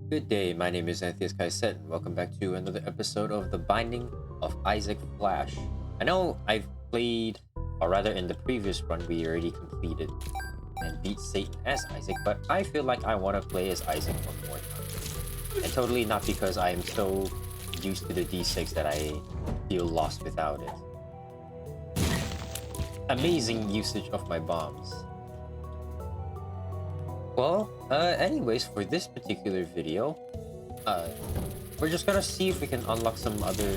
Good day, my name is Antheus Kaiset, and welcome back to another episode of The Binding of Isaac Flash. I know I've played, or rather in the previous run we already completed and beat Satan as Isaac, but I feel like I want to play as Isaac one more time. And totally not because I am so used to the D6 that I feel lost without it. Amazing usage of my bombs. Well, anyways, for this particular video, we're just gonna see if we can unlock some other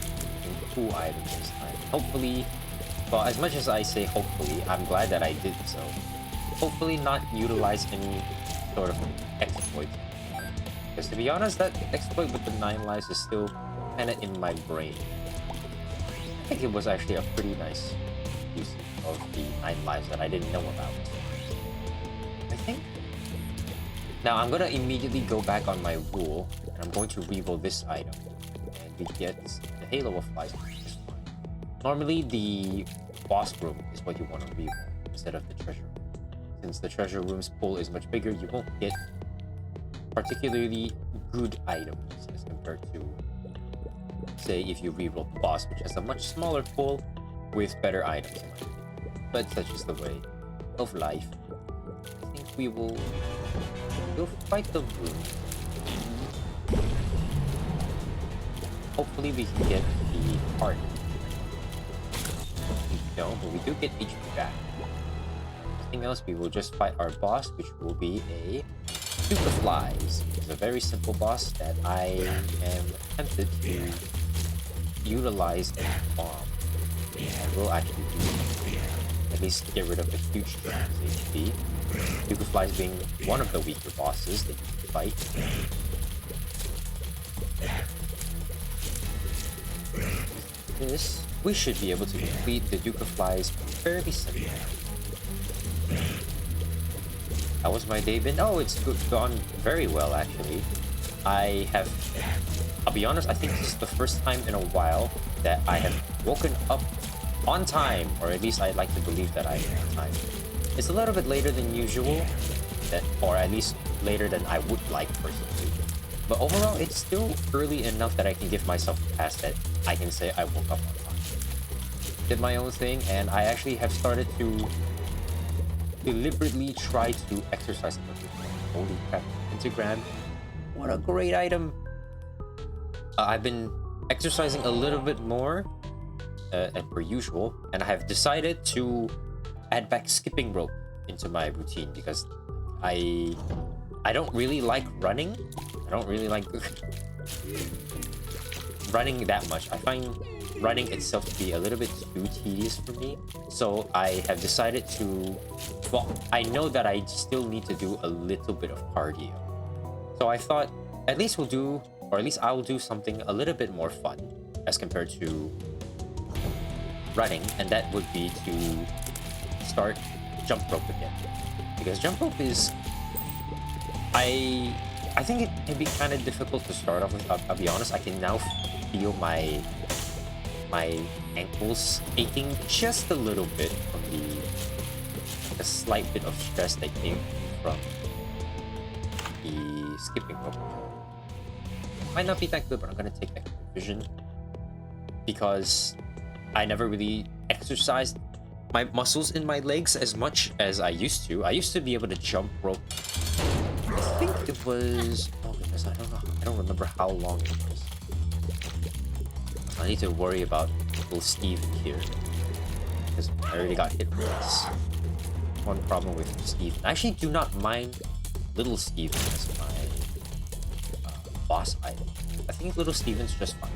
cool items this time. Hopefully, well, as much as I say hopefully, I'm glad that I did so. Hopefully not utilize any sort of exploit. Because to be honest, that exploit with the 9 lives is still kinda in my brain. I think it was actually a pretty nice use of the 9 lives that I didn't know about. I think. Now I'm gonna immediately go back on my rule, and I'm going to reroll this item, and we get the Halo of Flies. Normally, the boss room is what you want to reroll instead of the treasure room. Since the treasure room's pool is much bigger, you won't get particularly good items as compared to, say, if you reroll the boss, which has a much smaller pool with better items. But such is the way of life. I think we'll fight the room. Hopefully we can get the heart. No, but we do get HP back. Nothing else, we will just fight our boss, which will be a Duke of Flies. It's a very simple boss that I am tempted to utilize a bomb. I will actually do at least get rid of the huge HP. Duke of Flies being one of the weaker bosses that you can fight. This, we should be able to complete the Duke of Flies fairly simply. How was my day been? Oh, it's gone very well actually. I'll be honest, I think this is the first time in a while that I have woken up on time, or at least I'd like to believe that I am on time. It's a little bit later than usual, or at least later than I would like personally. But overall, it's still early enough that I can give myself a pass that I can say I woke up on time. Did my own thing, and I actually have started to deliberately try to exercise a little bit. Holy crap, Instagram, what a great item! I've been exercising a little bit more, as per usual, and I have decided to add back skipping rope into my routine because I don't really like running. I don't really like running that much. I find running itself to be a little bit too tedious for me. So I have decided to, well, I know that I still need to do a little bit of cardio. So I thought at least we'll do, or at least I'll do something a little bit more fun as compared to running, and that would be to start jump rope again, because jump rope is I think it can be kind of difficult to start off with. I'll be honest, I can now feel my ankles aching just a little bit from the slight bit of stress that came from the skipping rope. Might not be that good, but I'm gonna take extra vision because I never really exercised my muscles in my legs as much as I used to. I used to be able to jump rope. I think it was, oh goodness, I don't know. I don't remember how long it was. I need to worry about little Steven here because I already got hit once. One problem with Steven. I actually do not mind little Steven as my boss item. I think little Steven's just fine.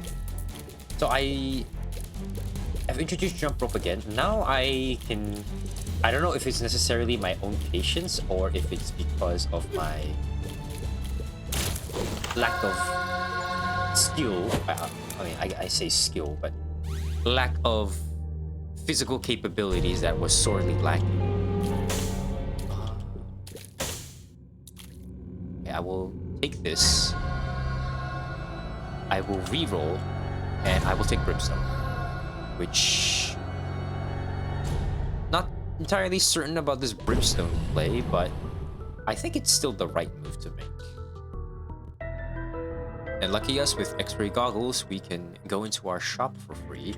So I've introduced jump rope again. Now I don't know if it's necessarily my own patience or if it's because of my lack of skill. I mean, I say skill, but lack of physical capabilities that was sorely lacking. Okay, I will take this. I will reroll, and I will take Brimstone, which not entirely certain about this Brimstone play, but I think it's still the right move to make. And lucky us, with X-ray goggles, we can go into our shop for free.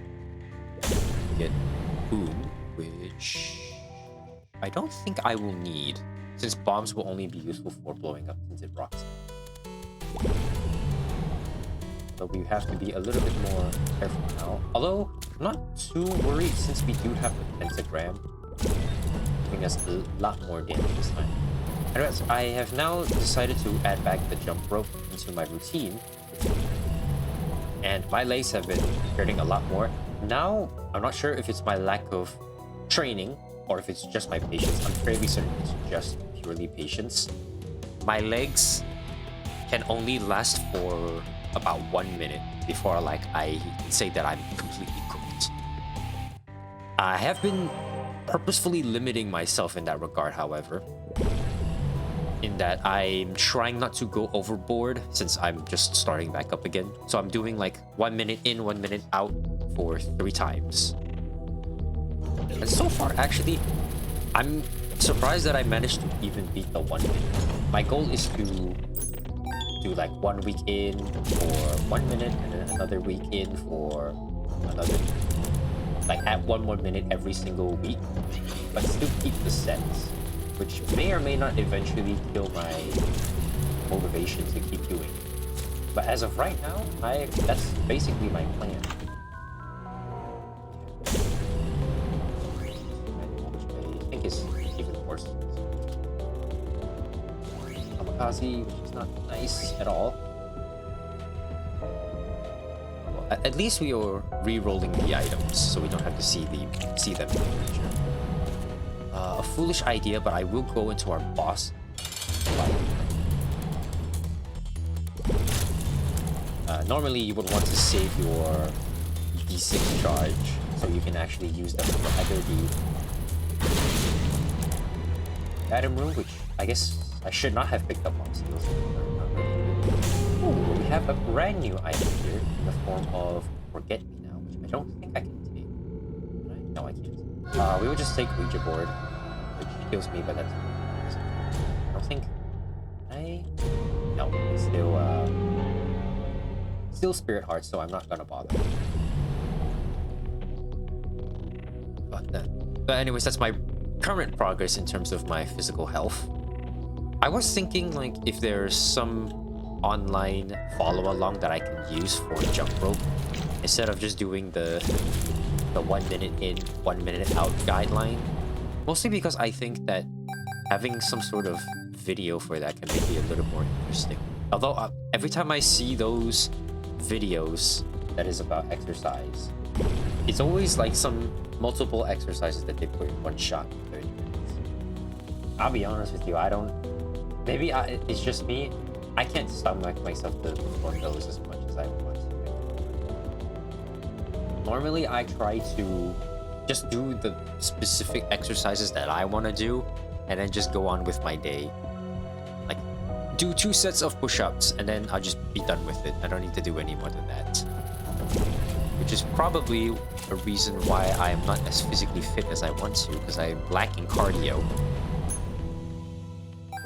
Get boom, which I don't think I will need, since bombs will only be useful for blowing up tinted rocks. So we have to be a little bit more careful now. Although, I'm not too worried since we do have the pentagram, giving us a lot more damage this time. Anyways, I have now decided to add back the jump rope into my routine. And my legs have been hurting a lot more. Now, I'm not sure if it's my lack of training or if it's just my patience. I'm fairly certain it's just purely patience. My legs can only last for about 1 minute before I say that I'm completely cooked. I have been purposefully limiting myself in that regard, however, in that I'm trying not to go overboard since I'm just starting back up again. So I'm doing like 1 minute in, 1 minute out for 3 times. And so far, actually, I'm surprised that I managed to even beat the 1 minute. My goal is to do like 1 week in for 1 minute and then another week in for another, like at 1 more minute every single week, but still keep the sets, which may or may not eventually kill my motivation to keep doing. But as of right now, that's basically my plan. Which I think is even worse. Kamikaze, which is not nice at all. Well, at least we are re-rolling the items, so we don't have to see them in the future. A foolish idea, but I will go into our boss fight. Normally, you would want to save your D6 charge so you can actually use them for either the item room, which I guess I should not have picked up on skills. Ooh, we have a brand new item here in the form of Forget Me Now, which I don't think I can take. Can I? No, I can't. We will just take Ouija board, which kills me, but that's I don't think no, it's still Spirit Heart, so I'm not gonna bother. But anyways, that's my current progress in terms of my physical health. I was thinking like if there's some online follow along that I can use for jump rope instead of just doing the 1 minute in, 1 minute out guideline. Mostly because I think that having some sort of video for that can make it a little more interesting. Although every time I see those videos that is about exercise, it's always like some multiple exercises that they put in one shot in 30 minutes. I'll be honest with you, maybe it's just me. I can't stomach myself to perform those as much as I want to. Normally, I try to just do the specific exercises that I want to do and then just go on with my day. Like, do 2 sets of push-ups and then I'll just be done with it. I don't need to do any more than that. Which is probably a reason why I am not as physically fit as I want to, because I'm lacking cardio.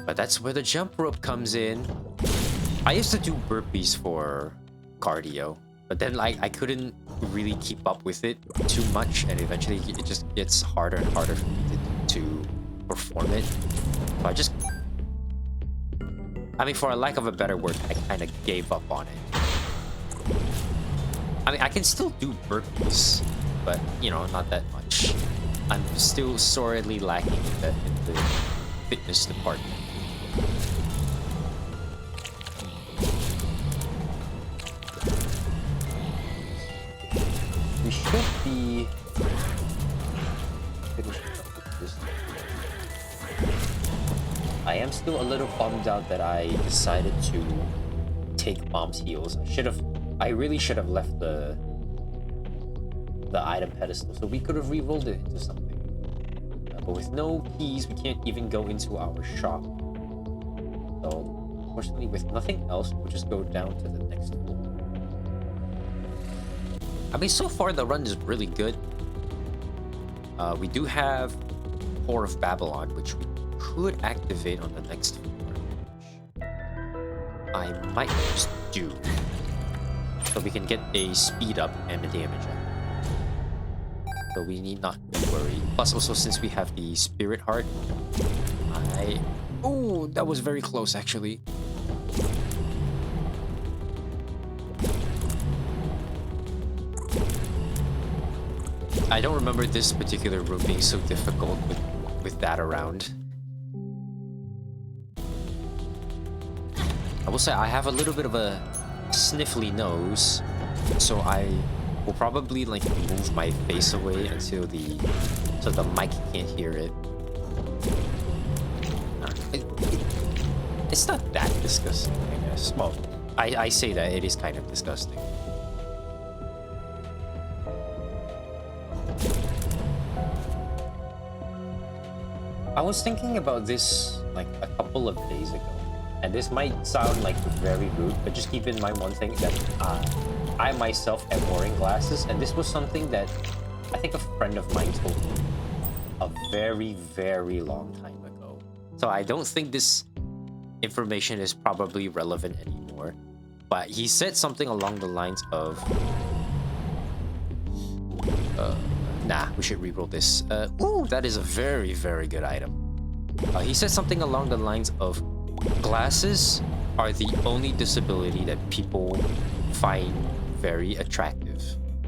But that's where the jump rope comes in. I used to do burpees for cardio, but then I couldn't really keep up with it too much, and eventually it just gets harder and harder for me to perform it. So for a lack of a better word, I kind of gave up on it. I can still do burpees, but, not that much. I'm still sorely lacking in the fitness department. We should be finishing up with this. I am still a little bummed out that I decided to take Mom's heals. I really should have left the item pedestal so we could have re-rolled it into something. But with no keys, we can't even go into our shop. So, unfortunately, with nothing else, we'll just go down to the next floor. So far the run is really good. We do have Whore of Babylon, which we could activate on the next floor. I might just do, so we can get a speed up and a damage up. So we need not be worried. Plus also since we have the spirit heart, oh, that was very close actually. I don't remember this particular room being so difficult with that around. I will say I have a little bit of a sniffly nose, so I will probably like move my face away until so the mic can't hear it. It's not that disgusting, I guess. Well, I say that it is kind of disgusting. I was thinking about this like a couple of days ago, and this might sound like very rude, but just keep in mind one thing, that I myself am wearing glasses, and this was something that I think a friend of mine told me a very, very long time ago. So I don't think this information is probably relevant anymore, but he said something along the lines of nah, we should reroll this. Ooh, that is a very, very good item. He said something along the lines of glasses are the only disability that people find very attractive.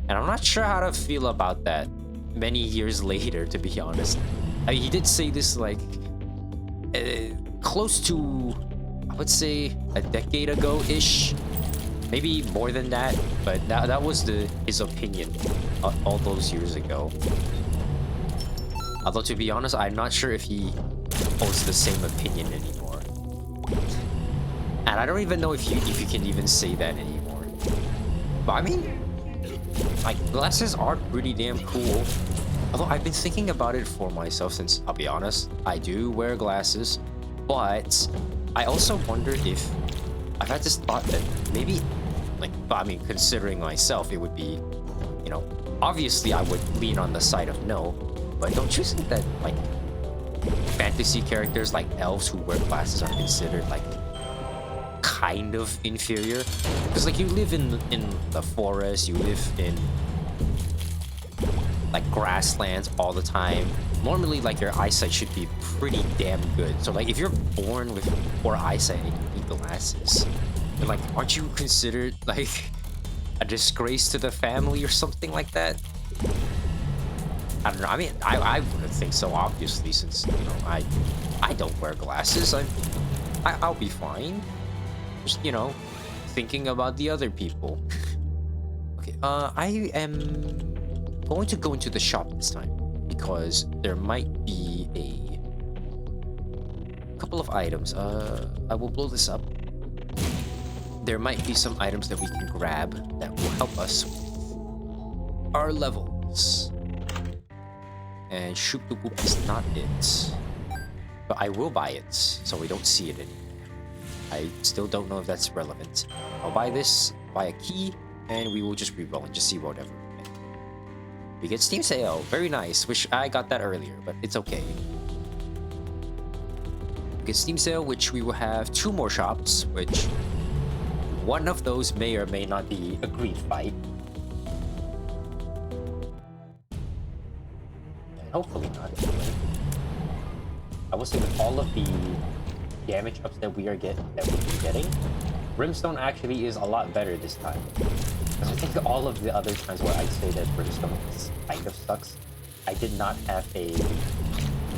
And I'm not sure how to feel about that many years later, to be honest. I mean, he did say this like close to, I would say, a decade ago-ish. Maybe more than that, but that was his opinion all those years ago. Although, to be honest, I'm not sure if he holds the same opinion anymore. And I don't even know if you can even say that anymore. But I mean, like, glasses are pretty damn cool. Although I've been thinking about it for myself since, I'll be honest, I do wear glasses. But I also wonder if I've had this thought that maybe, like, I mean, considering myself, it would be, you know, obviously I would lean on the side of no, but don't you think that, like, fantasy characters like elves who wear glasses are considered, like, kind of inferior? Because, like, you live in the forest, you live in, like, grasslands all the time. Normally, like, your eyesight should be pretty damn good. So, like, if you're born with poor eyesight and you need glasses, then, like, aren't you considered, like, a disgrace to the family or something like that? I don't know. I mean, I wouldn't think so, obviously, since, you know, I don't wear glasses. I'll be fine. Just, you know, thinking about the other people. Okay, I am going to go into the shop this time because there might be a couple of items. I will blow this up. There might be some items that we can grab that will help us with our levels. And shoot the whoop is not it. But I will buy it, so we don't see it anymore. I still don't know if that's relevant. I'll buy this, buy a key, and we will just reroll and just see whatever we get. We get Steam Sale, very nice. Wish I got that earlier, but it's okay. We get Steam Sale, which we will have 2 more shops, which one of those may or may not be a greed fight. And hopefully not. I will say with all of the damage ups that we've been getting, Brimstone actually is a lot better this time. Because I think all of the other times where I'd say that Brimstone kind of sucks, I did not have a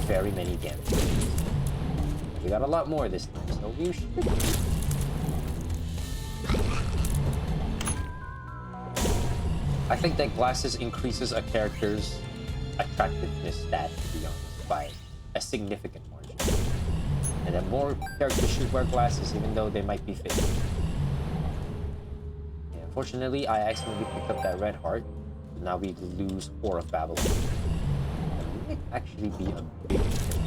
very many damage. We got a lot more this time, so we should. I think that glasses increases a character's attractiveness stat, to be honest, by a significant margin. And that more characters should wear glasses even though they might be fake. Yeah, unfortunately, I accidentally picked up that red heart. Now we lose 4 of Babylon. That might actually be a big thing.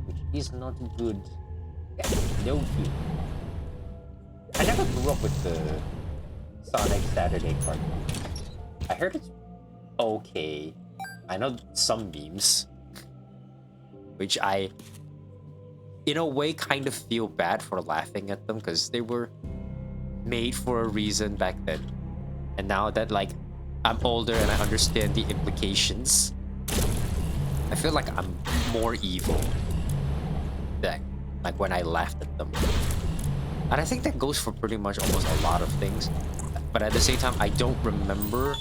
Which is not good. Yeah, no good. I never grew up with the Sonic Saturday cartoon. I heard it's okay. I know some memes, which I in a way kind of feel bad for laughing at them because they were made for a reason back then. And now that like I'm older and I understand the implications, I feel like I'm more evil than like when I laughed at them. And I think that goes for pretty much almost a lot of things. But at the same time, I don't remember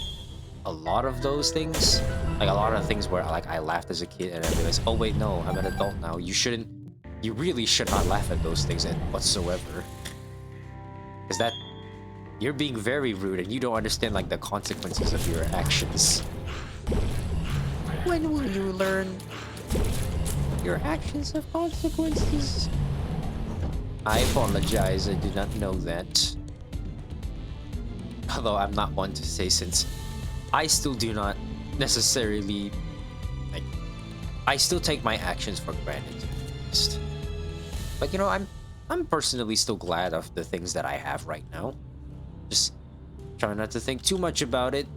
a lot of those things. Like a lot of things where like I laughed as a kid and I realized, oh wait, no, I'm an adult now. You really should not laugh at those things whatsoever. Because that, you're being very rude and you don't understand like the consequences of your actions. When will you learn? Your actions have consequences. I apologize, I did not know that. Although I'm not one to say, since I still do not necessarily like, I still take my actions for granted. But you know, I'm personally still glad of the things that I have right now. Just try not to think too much about it.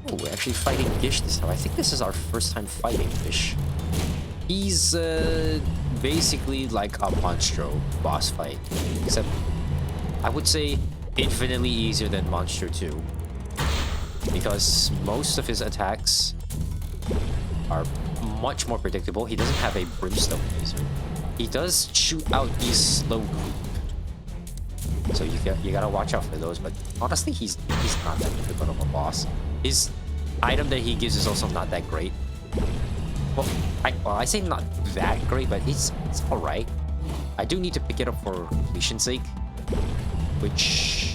Oh, we're actually fighting Gish this time. I think this is our first time fighting Gish. He's basically like a Monstro boss fight, except I would say infinitely easier than Monstro 2, because most of his attacks are much more predictable. He doesn't have a brimstone laser. He does shoot out these slow group, so you gotta watch out for those. But honestly, he's not that difficult of a boss. His item that he gives is also not that great. Well, I say not that great, but it's all right. I do need to pick it up for completion's sake, which,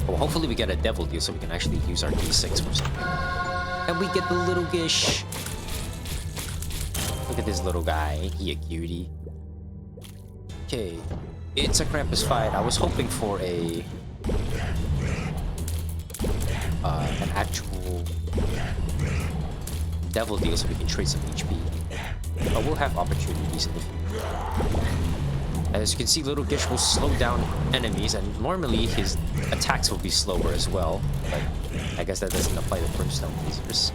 well, hopefully we get a devil deal so we can actually use our D6 for something. And we get the little Gish. Look at this little guy, he a cutie. Okay, it's a Krampus fight. I was hoping for an actual devil deal so we can trade some HP. But we'll have opportunities in the future. As you can see, little Gish will slow down enemies, and normally his attacks will be slower as well, but I guess that doesn't apply to brimstone lasers.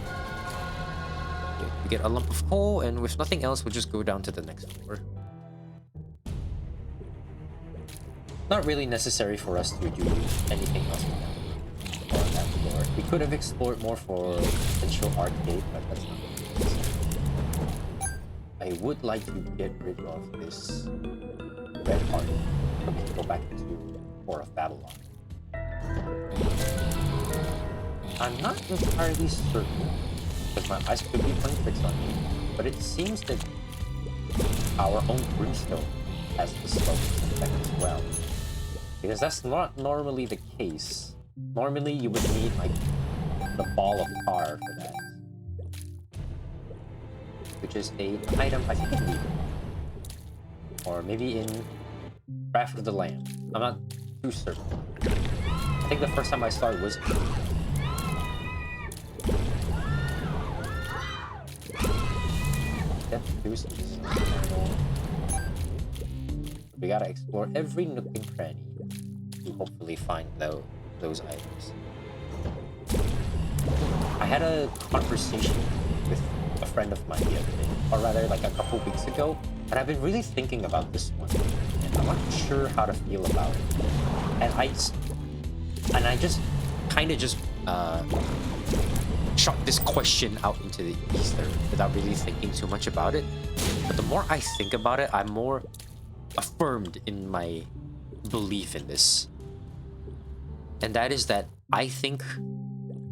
Okay, we get a lump of coal, and with nothing else, we'll just go down to the next floor. Not really necessary for us to do anything else on that floor. We could have explored more for potential arcade, but that's not the case. I would like to get rid of this red heart so we can go back into War of Babylon. I'm not entirely certain, because my eyes could be playing tricks on me, but it seems that our own brimstone has the slope effect as well. Because that's not normally the case. Normally you would need like the ball of tar for that, which is an item I think in Weaver, or maybe in Wrath of the Lamb. I'm not too certain. I think the first time I saw it was we gotta explore every nook and cranny to hopefully find those items. I had a conversation with a friend of mine the other day, or rather like a couple weeks ago, and I've been really thinking about this one, and I'm not sure how to feel about it. And I just kind of just shot this question out into the ether without really thinking too much about it. But the more I think about it, I'm more affirmed in my belief in this. And that is that I think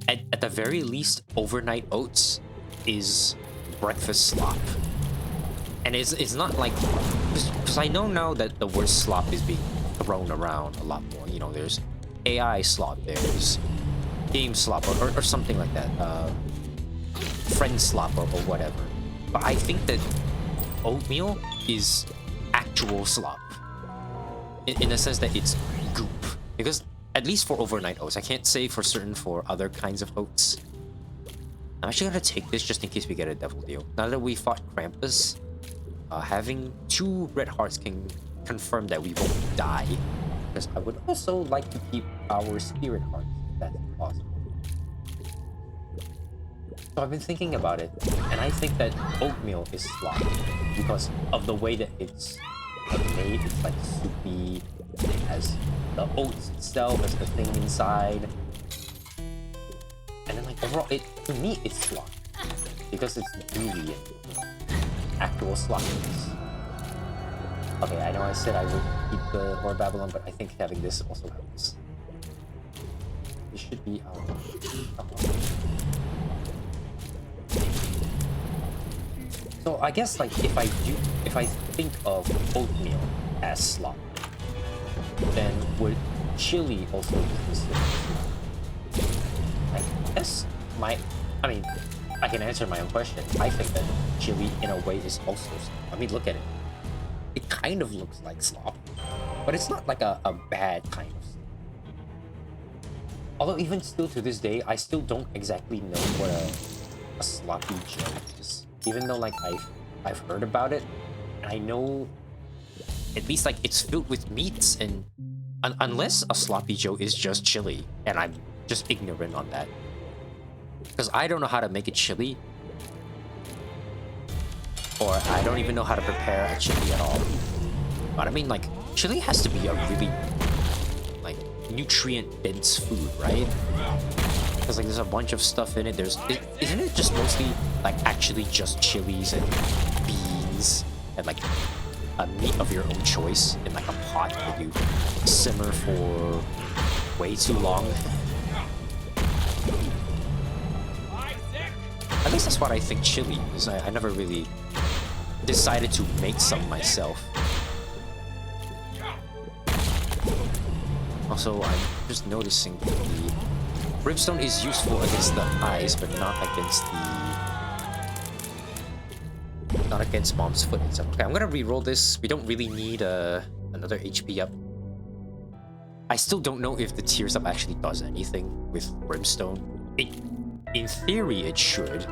at the very least, overnight oats is breakfast slop. And it's not like, because I know now that the word slop is being thrown around a lot more. You know, there's AI slop, there's game slop, or something like that, friend slop or whatever. But I think that oatmeal is actual slop, in the sense that it's goop. Because at least for overnight oats, I can't say for certain for other kinds of oats. I'm actually gonna take this just in case we get a devil deal. Now that we fought Krampus, having 2 red hearts can confirm that we won't die. Because I would also like to keep our spirit hearts, if that's possible. So I've been thinking about it, and I think that oatmeal is slop because of the way that it's made. It's like soupy. It has the oats itself as the thing inside, and then like overall, to me it's slop because it's gooey and actual sloppiness. Okay, I know I said I would keep the Horror Babylon, but I think having this also helps. This should be So I guess like if I think of oatmeal as slop, then would chili also be considered slop? I guess I mean, I can answer my own question. I think that chili in a way is also slop. I mean, look at it. It kind of looks like slop, but it's not like a bad kind of slop. Although even still to this day, I still don't exactly know what a sloppy Joe is. Even though like I've heard about it, and I know at least like it's filled with meats, and unless a sloppy Joe is just chili, and I'm just ignorant on that, because I don't know how to make a chili, or I don't even know how to prepare a chili at all. But I mean, like, chili has to be a really like nutrient dense food, right? Because like there's a bunch of stuff in it. Isn't it just mostly like actually just chilies and beans and like a meat of your own choice in like a pot that you simmer for way too long? At least that's what I think chili is. I never really decided to make some myself. Also, I'm just noticing that the brimstone is useful against the eyes, but not against mom's foot itself. Okay, I'm gonna re-roll this. We don't really need another HP up. I still don't know if the tears up actually does anything with brimstone. In theory, it should,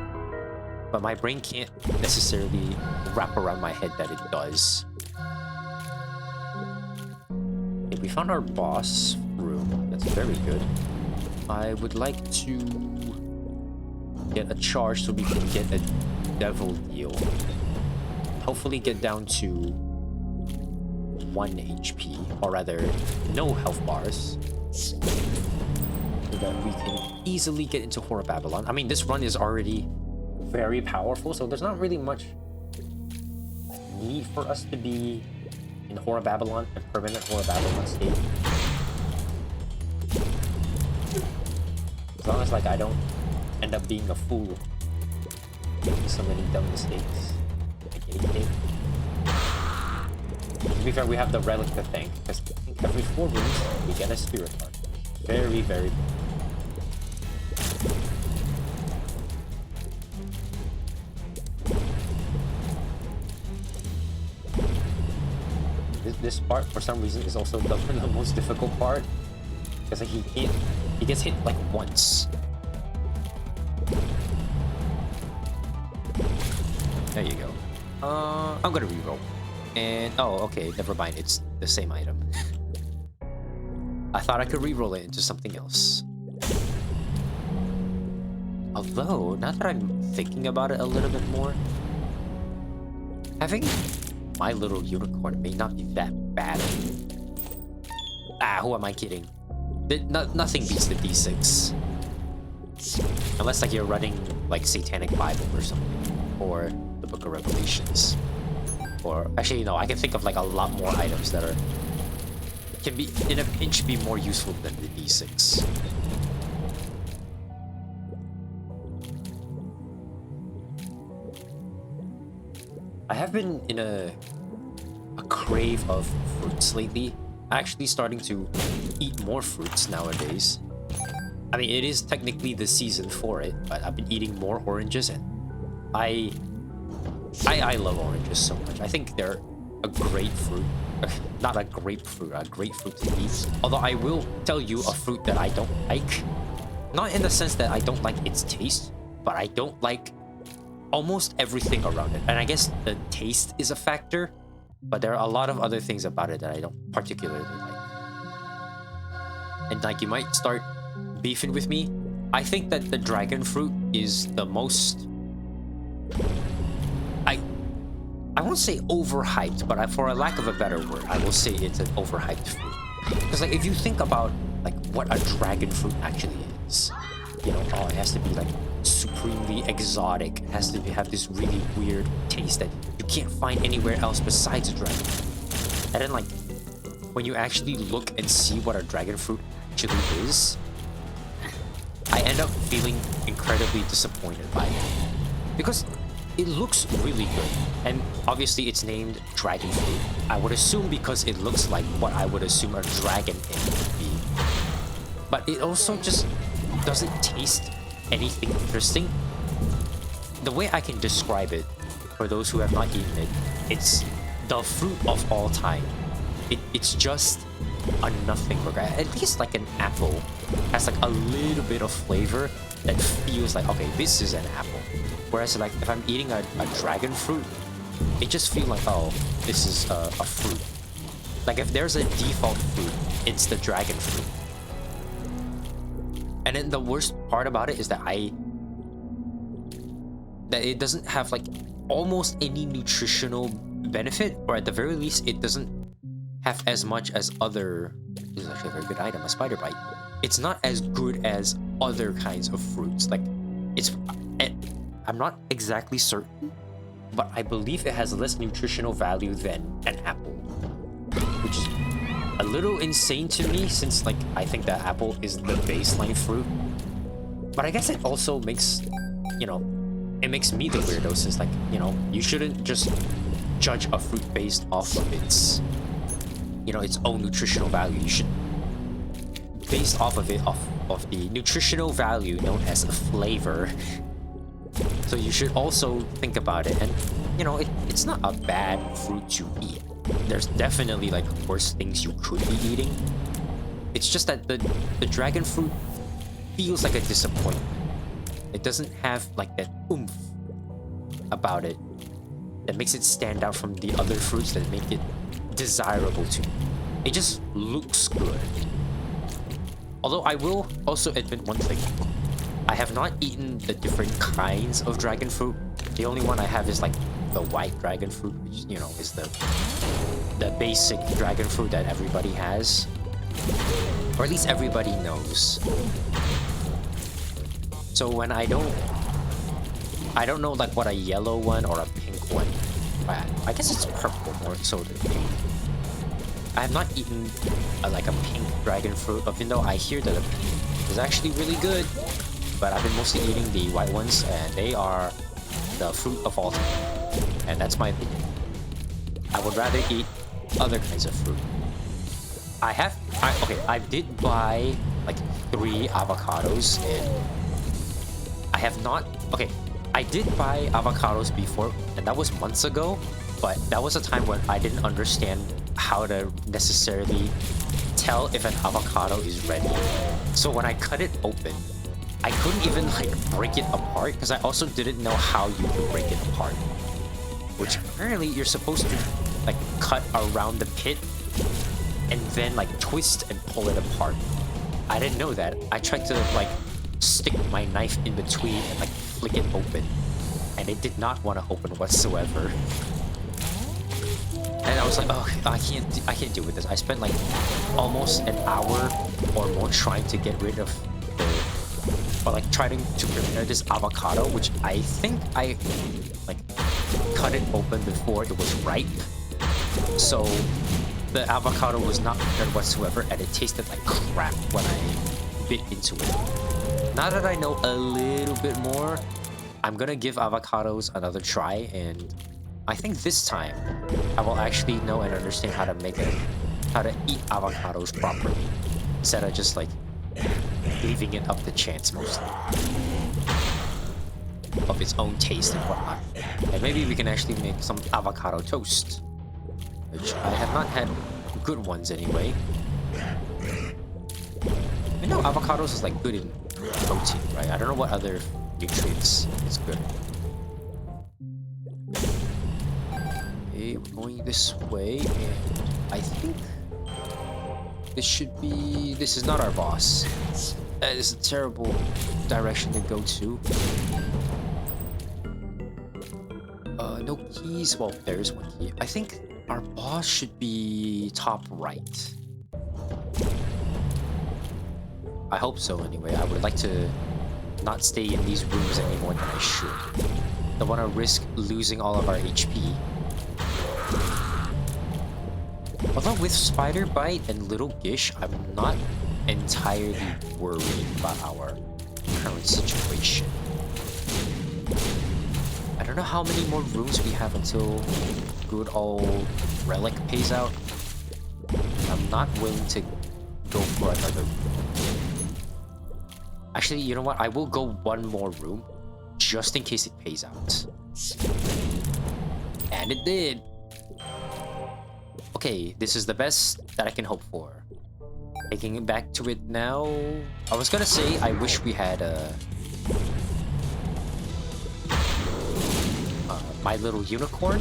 but my brain can't necessarily wrap around my head that it does. Okay, we found our boss room. That's very good. I would like to get a charge so we can get a devil deal. Hopefully get down to 1 HP, or rather, no health bars. So that we can easily get into Horror Babylon. I mean, this run is already very powerful, so there's not really much need for us to be in Horror Babylon and permanent Horror Babylon state. As long as like I don't end up being a fool, making so many dumb mistakes. Like to be fair, we have the relic to thank, because I think every 4 rooms we get a spirit card. Very, very good. This part, for some reason, is also the most difficult part, because like, he gets hit like once. There you go. I'm gonna reroll. And oh, okay, never mind. It's the same item. I thought I could reroll it into something else. Although, now that I'm thinking about it a little bit more, having my little unicorn may not be that bad. Ah, who am I kidding? Nothing beats the D6. Unless like you're running like Satanic Bible or something, or the Book of Revelations. Or actually no, I can think of like a lot more items that can be in a pinch be more useful than the D6. I have been in a crave of fruits lately. I'm actually starting to eat more fruits nowadays. I mean, it is technically the season for it, but I've been eating more oranges, and I love oranges so much. I think they're a great fruit. Not a grapefruit, a great fruit to eat. Although I will tell you a fruit that I don't like. Not in the sense that I don't like its taste, but I don't like almost everything around it. And I guess the taste is a factor, but there are a lot of other things about it that I don't particularly like. And like, you might start beefing with me, I think that the dragon fruit is the most... I won't say overhyped, but for a lack of a better word, I will say it's an overhyped fruit. Because like if you think about like what a dragon fruit actually is, you know, oh, it has to be like supremely exotic. It has to have this really weird taste that you can't find anywhere else besides a dragon fruit. And then like when you actually look and see what a dragon fruit actually is, I end up feeling incredibly disappointed by it. Because it looks really good, and obviously it's named dragon fruit. I would assume because it looks like what I would assume a dragon egg would be. But it also just doesn't taste anything interesting. The way I can describe it, for those who have not eaten it, it's the fruit of all time. It's just a nothing burger. At least like an apple has like a little bit of flavor that feels like, okay, this is an apple. Whereas like if I'm eating a dragon fruit, it just feels like, oh, this is a fruit. Like if there's a default fruit, it's the dragon fruit. And then the worst part about it is that it doesn't have like almost any nutritional benefit, or at the very least, it doesn't have as much as other... This is actually a very good item, a spider bite. It's not as good as other kinds of fruits. Like it's... I'm not exactly certain, but I believe it has less nutritional value than an apple, which is a little insane to me since like I think that apple is the baseline fruit. But I guess it also makes, you know, it makes me the weirdo since like, you know, you shouldn't just judge a fruit based off of its, you know, its own nutritional value. You should based off of it, of the nutritional value known as a flavor. So you should also think about it, and you know, it's not a bad fruit to eat. There's definitely like worse things you could be eating. It's just that the dragon fruit feels like a disappointment. It doesn't have like that oomph about it that makes it stand out from the other fruits that make it desirable to me. It just looks good. Although I will also admit one thing. I have not eaten the different kinds of dragon fruit. The only one I have is like the white dragon fruit, which, you know, is the basic dragon fruit that everybody has, or at least everybody knows. So when I don't know like what a yellow one or a pink one. I guess it's purple more so than pink. I have not eaten like a pink dragon fruit, even though I hear that a pink is actually really good. But I've been mostly eating the white ones, and they are the fruit of all time. And that's my opinion. I would rather eat other kinds of fruit. I did buy like 3 avocados, and I have not... Okay, I did buy avocados before, and that was months ago, but that was a time when I didn't understand how to necessarily tell if an avocado is ready. So when I cut it open, I couldn't even like break it apart because I also didn't know how you could break it apart. Which apparently you're supposed to like cut around the pit and then like twist and pull it apart. I didn't know that. I tried to like stick my knife in between and like flick it open, and it did not want to open whatsoever. And I was like, oh, I can't deal with this. I spent like almost an hour or more trying to get rid of or like trying to prepare this avocado, which I think I like cut it open before it was ripe. So the avocado was not prepared whatsoever, and it tasted like crap when I bit into it. Now that I know a little bit more, I'm gonna give avocados another try, and I think this time I will actually know and understand how to eat avocados properly, instead of just like leaving it up to chance mostly of its own taste and whatnot. And maybe we can actually make some avocado toast, which I have not had good ones anyway. I know avocados is like good in protein, right? I don't know what other nutrients is good. Okay, we're going this way, and I think this is not our boss. That is a terrible direction to go to. No keys. Well, there's one key. I think our boss should be top right. I hope so anyway. I would like to not stay in these rooms any more than I should. Don't want to risk losing all of our HP. Although with Spider Bite and Little Gish, I'm not entirely worried about our current situation. I don't know how many more rooms we have until good old Relic pays out. I'm not willing to go for another room. Actually, you know what? I will go one more room just in case it pays out. And it did. Okay, this is the best that I can hope for. Taking it back to it now. I was gonna say I wish we had My Little Unicorn,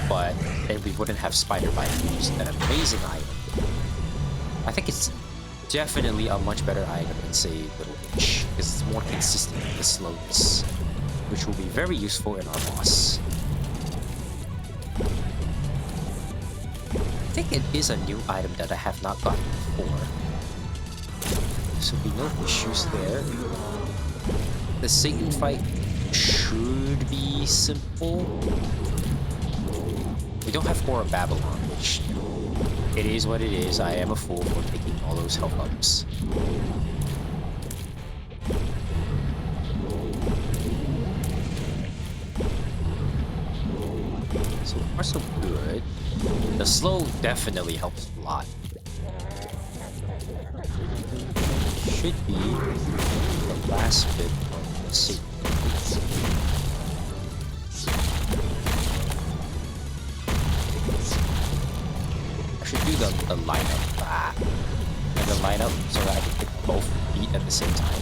but then we wouldn't have Spider Bite, which is an amazing item. I think it's definitely a much better item than, say, Little Fish, because it's more consistent with the slowness, which will be very useful in our boss. I think it is a new item that I have not gotten before, so we no issues there. The Satan fight should be simple. We don't have Aura Babylon, which it is what it is. I am a fool for taking all those health ups. So far so good. The slow definitely helps a lot. Should be the last bit of the Satan. Do the lineup and the lineup so that I can pick both feet at the same time.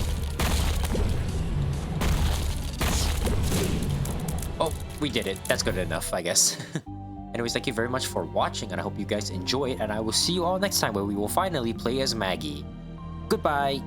Oh, we did it. That's good enough, I guess. Anyways, thank you very much for watching, and I hope you guys enjoy it, and I will see you all next time where we will finally play as Maggie. Goodbye!